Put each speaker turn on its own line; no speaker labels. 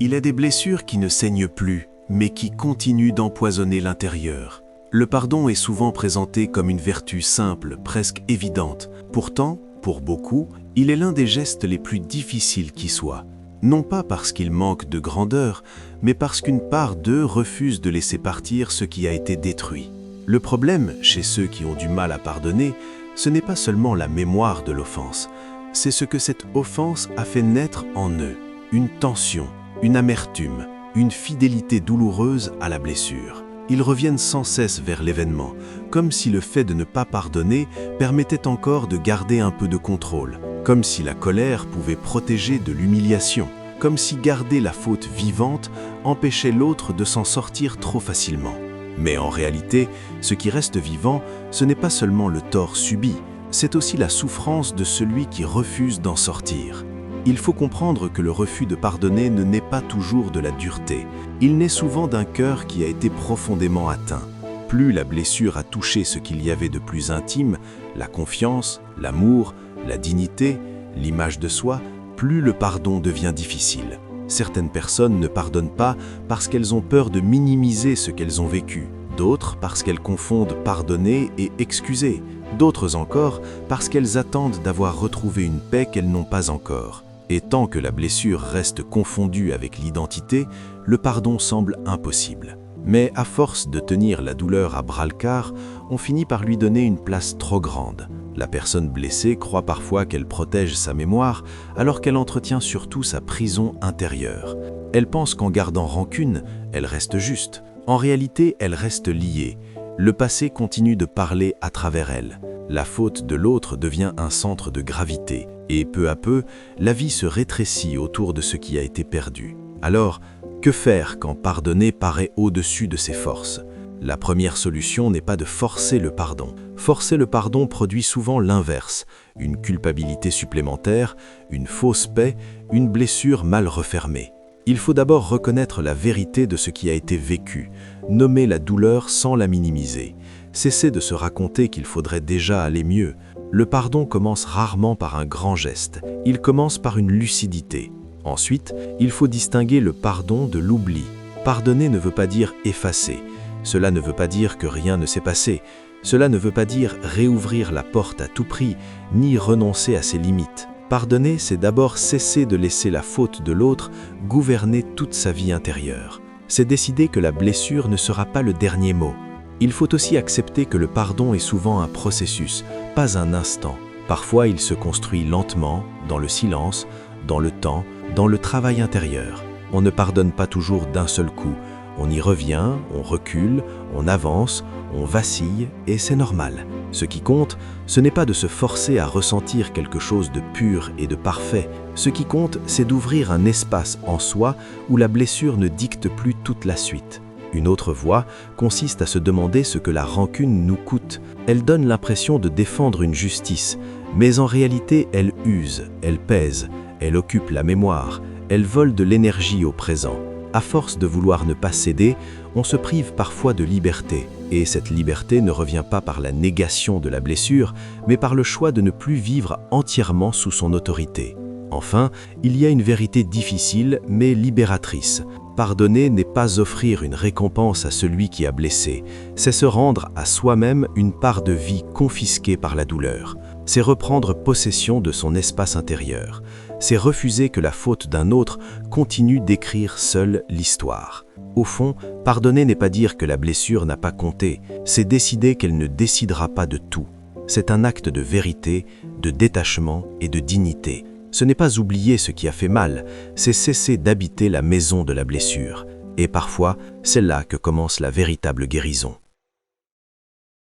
Il est des blessures qui ne saignent plus, mais qui continuent d'empoisonner l'intérieur. Le pardon est souvent présenté comme une vertu simple, presque évidente. Pourtant, pour beaucoup, il est l'un des gestes les plus difficiles qui soient. Non pas parce qu'il manque de grandeur, mais parce qu'une part d'eux refuse de laisser partir ce qui a été détruit. Le problème, chez ceux qui ont du mal à pardonner, ce n'est pas seulement la mémoire de l'offense, c'est ce que cette offense a fait naître en eux, une tension, une amertume, une fidélité douloureuse à la blessure. Ils reviennent sans cesse vers l'événement, comme si le fait de ne pas pardonner permettait encore de garder un peu de contrôle, comme si la colère pouvait protéger de l'humiliation, comme si garder la faute vivante empêchait l'autre de s'en sortir trop facilement. Mais en réalité, ce qui reste vivant, ce n'est pas seulement le tort subi, c'est aussi la souffrance de celui qui refuse d'en sortir. Il faut comprendre que le refus de pardonner ne naît pas toujours de la dureté. Il naît souvent d'un cœur qui a été profondément atteint. Plus la blessure a touché ce qu'il y avait de plus intime, la confiance, l'amour, la dignité, l'image de soi, plus le pardon devient difficile. Certaines personnes ne pardonnent pas parce qu'elles ont peur de minimiser ce qu'elles ont vécu. D'autres parce qu'elles confondent pardonner et excuser. D'autres encore parce qu'elles attendent d'avoir retrouvé une paix qu'elles n'ont pas encore. Et tant que la blessure reste confondue avec l'identité, le pardon semble impossible. Mais à force de tenir la douleur à bras-le-quart, on finit par lui donner une place trop grande. La personne blessée croit parfois qu'elle protège sa mémoire, alors qu'elle entretient surtout sa prison intérieure. Elle pense qu'en gardant rancune, elle reste juste. En réalité, elle reste liée. Le passé continue de parler à travers elle. La faute de l'autre devient un centre de gravité. Et peu à peu, la vie se rétrécit autour de ce qui a été perdu. Alors, que faire quand pardonner paraît au-dessus de ses forces ? La première solution n'est pas de forcer le pardon. Forcer le pardon produit souvent l'inverse, une culpabilité supplémentaire, une fausse paix, une blessure mal refermée. Il faut d'abord reconnaître la vérité de ce qui a été vécu, nommer la douleur sans la minimiser, cesser de se raconter qu'il faudrait déjà aller mieux. Le pardon commence rarement par un grand geste, il commence par une lucidité. Ensuite, il faut distinguer le pardon de l'oubli. Pardonner ne veut pas dire effacer. Cela ne veut pas dire que rien ne s'est passé. Cela ne veut pas dire réouvrir la porte à tout prix, ni renoncer à ses limites. Pardonner, c'est d'abord cesser de laisser la faute de l'autre gouverner toute sa vie intérieure. C'est décider que la blessure ne sera pas le dernier mot. Il faut aussi accepter que le pardon est souvent un processus, pas un instant. Parfois, il se construit lentement, dans le silence, dans le temps, dans le travail intérieur. On ne pardonne pas toujours d'un seul coup. On y revient, on recule, on avance, on vacille, et c'est normal. Ce qui compte, ce n'est pas de se forcer à ressentir quelque chose de pur et de parfait. Ce qui compte, c'est d'ouvrir un espace en soi où la blessure ne dicte plus toute la suite. Une autre voie consiste à se demander ce que la rancune nous coûte. Elle donne l'impression de défendre une justice, mais en réalité, elle use, elle pèse, elle occupe la mémoire, elle vole de l'énergie au présent. À force de vouloir ne pas céder, on se prive parfois de liberté. Et cette liberté ne revient pas par la négation de la blessure, mais par le choix de ne plus vivre entièrement sous son autorité. Enfin, il y a une vérité difficile, mais libératrice. Pardonner n'est pas offrir une récompense à celui qui a blessé, c'est se rendre à soi-même une part de vie confisquée par la douleur. C'est reprendre possession de son espace intérieur. C'est refuser que la faute d'un autre continue d'écrire seule l'histoire. Au fond, pardonner n'est pas dire que la blessure n'a pas compté, c'est décider qu'elle ne décidera pas de tout. C'est un acte de vérité, de détachement et de dignité. Ce n'est pas oublier ce qui a fait mal, c'est cesser d'habiter la maison de la blessure. Et parfois, c'est là que commence la véritable guérison.